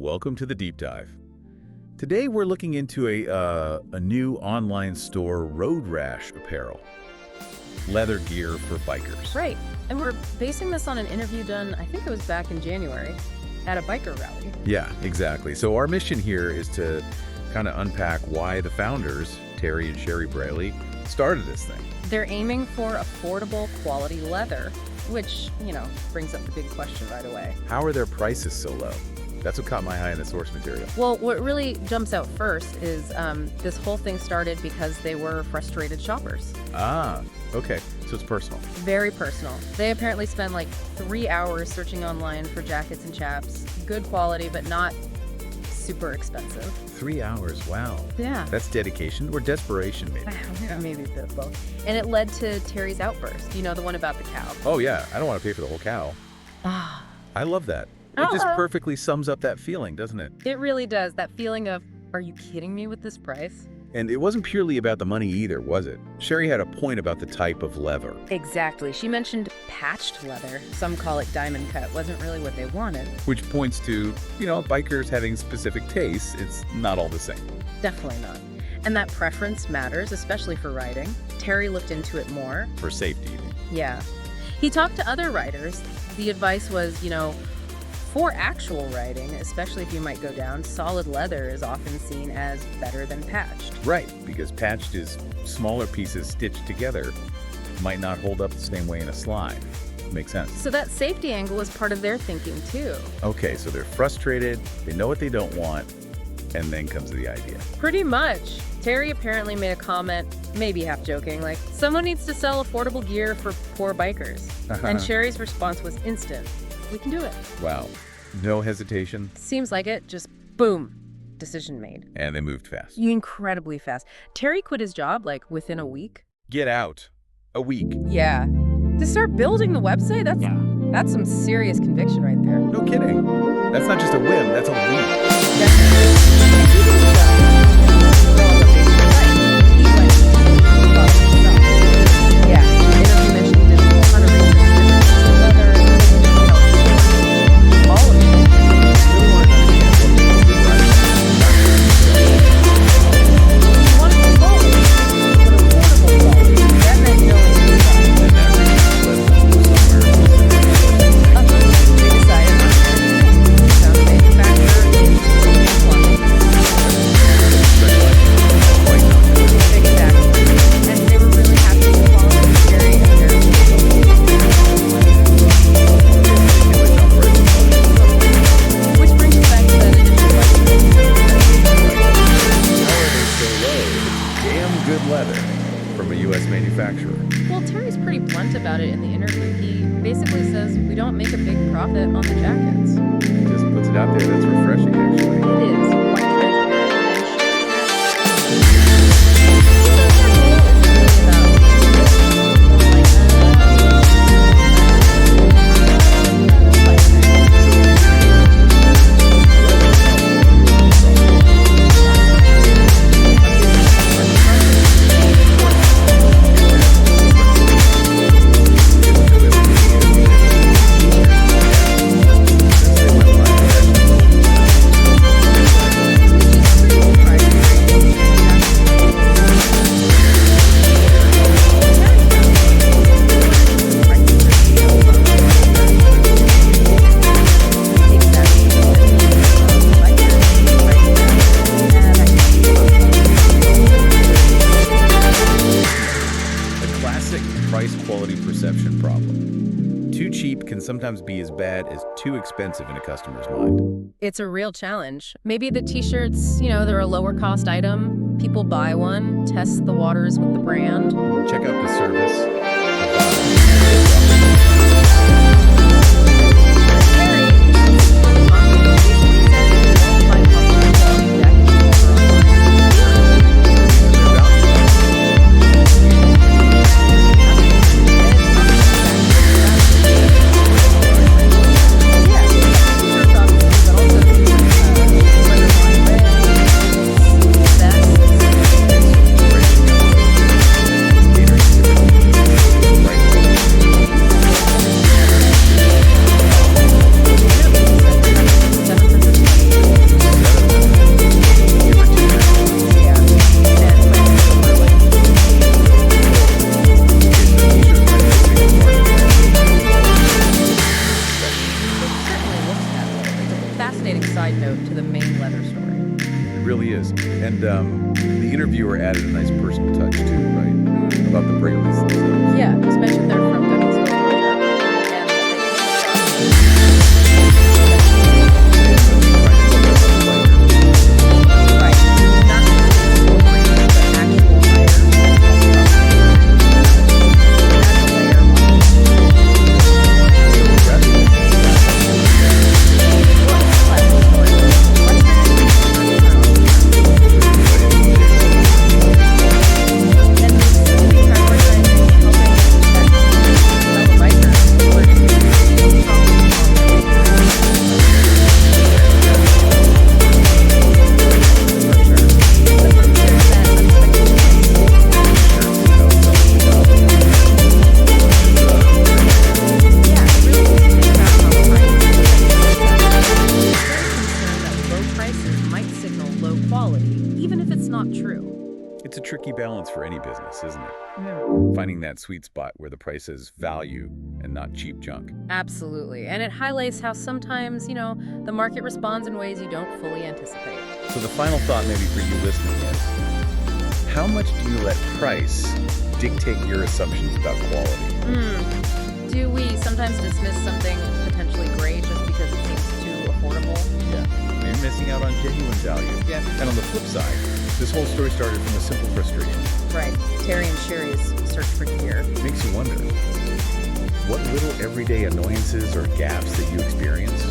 welcome to the Deep Dive. Today we're looking into a new online store, Road Rash Apparel. Leather gear for bikers. Right, and we're basing this on an interview done, I think it was back in January, at a biker rally. Yeah, exactly. So our mission here is to kind of unpack why the founders, Terry and Sherry Braley, started this thing. They're aiming for affordable quality leather, which, brings up the big question right away. How are their prices so low? That's what caught my eye in the source material. Well, what really jumps out first is this whole thing started because they were frustrated shoppers. Ah, okay. So it's personal. Very personal. They apparently spend like 3 hours searching online for jackets and chaps. Good quality, but not super expensive. 3 hours, wow. Yeah. That's dedication or desperation, maybe. Yeah, maybe a bit of both. And it led to Terry's outburst. The one about the cow. Oh, yeah. I don't want to pay for the whole cow. Ah. I love that. It just perfectly sums up that feeling, doesn't it? It really does. That feeling of, are you kidding me with this price? And it wasn't purely about the money either, was it? Sherry had a point about the type of leather. Exactly. She mentioned patched leather. Some call it diamond cut. Wasn't really what they wanted. Which points to, bikers having specific tastes. It's not all the same. Definitely not. And that preference matters, especially for riding. Terry looked into it more. For safety, you mean? Yeah. He talked to other riders. The advice was, for actual riding, especially if you might go down, solid leather is often seen as better than patched. Right, because patched is smaller pieces stitched together, might not hold up the same way in a slide. Makes sense. So that safety angle was part of their thinking too. Okay, so they're frustrated, they know what they don't want, and then comes the idea. Pretty much. Terry apparently made a comment, maybe half joking, like, someone needs to sell affordable gear for poor bikers. And Sherry's response was instant. We can do it. Wow. No hesitation. Seems like it. Just boom. Decision made. And they moved fast. Incredibly fast. Terry quit his job within a week. Get out. A week. Yeah. To start building the website, that's some serious conviction right there. No kidding. That's not just a whim, that's a leap. Yeah. The interview mentioned he did a ton of research. From a U.S. manufacturer. Well, Terry's pretty blunt about it in the interview. He basically says, we don't make a big profit on the jackets. He just puts it out there. That's refreshing, actually. It is. Price-quality perception problem. Too cheap can sometimes be as bad as too expensive in a customer's mind. It's a real challenge. Maybe the t-shirts, they're a lower cost item. People buy one, test the waters with the brand. Check out the service. fascinating side note to the main leather story. It really is. And the interviewer added a nice personal touch too, right? About the Brailleys themselves. Yeah, it was mentioned they're from Gunnersville, Georgia, and right, not just incorporated, but actual It's a tricky balance for any business, isn't it? Yeah. Finding that sweet spot where the price is value and not cheap junk. Absolutely. And it highlights how sometimes, the market responds in ways you don't fully anticipate. So the final thought maybe for you listening is, how much do you let price dictate your assumptions about quality? Do we sometimes dismiss something potentially great just because it seems too affordable? Yeah, maybe missing out on genuine value. Yeah. And on the flip side, this whole story started from a simple frustration. Right. Terry and Sherry's search for gear. Makes you wonder, what little everyday annoyances or gaps that you experience,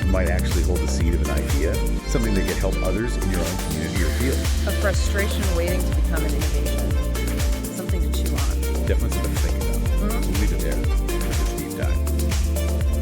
might actually hold the seed of an idea, something that could help others in your own community or field. A frustration waiting to become an innovation.